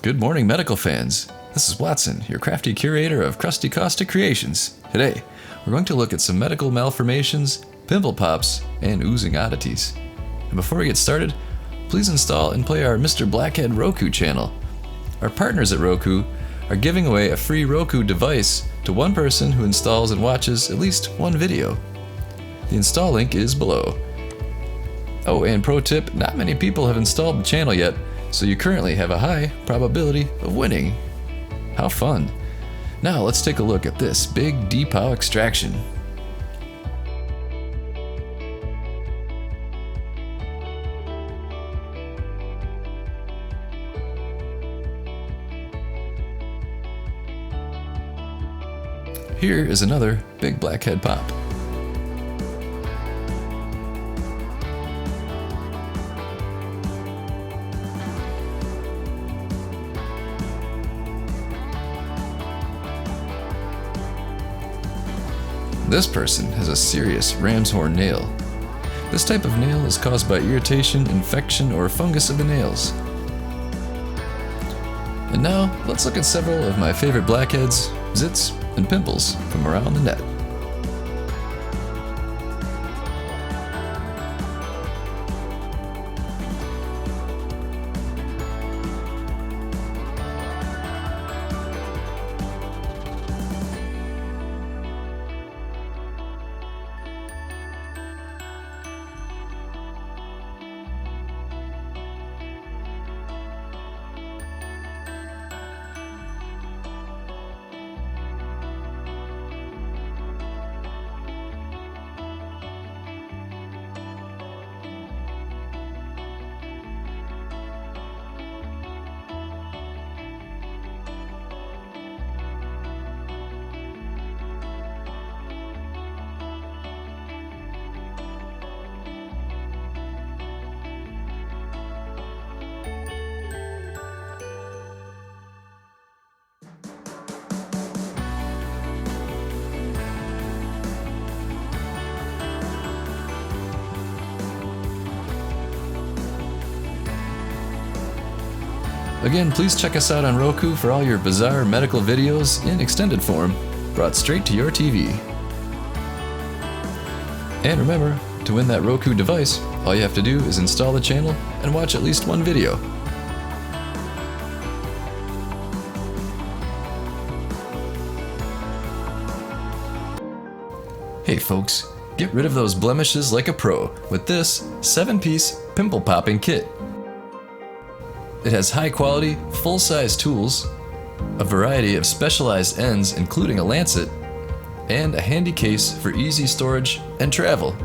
Good morning, medical fans. This is Watson, your crafty curator of Crusty Costa Creations. Today, we're going to look at some medical malformations, pimple pops, and oozing oddities. And before we get started, please install and play our Mr. Blackhead Roku channel. Our partners at Roku are giving away a free Roku device to one person who installs and watches at least one video. The install link is below. Oh, and pro tip, not many people have installed the channel yet, so you currently have a high probability of winning. How fun. Now let's take a look at this big D-POW extraction. Here is another big blackhead pop. This person has a serious ram's horn nail. This type of nail is caused by irritation, infection, or fungus of the nails. And now, let's look at several of my favorite blackheads, zits, and pimples from around the net. Again, please check us out on Roku for all your bizarre medical videos in extended form, brought straight to your TV. And remember, to win that Roku device, all you have to do is install the channel and watch at least one video. Hey folks, get rid of those blemishes like a pro with this 7-piece pimple popping kit. It has high-quality, full-size tools, a variety of specialized ends including a lancet, and a handy case for easy storage and travel.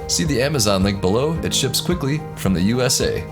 See the Amazon link below, it ships quickly from the USA.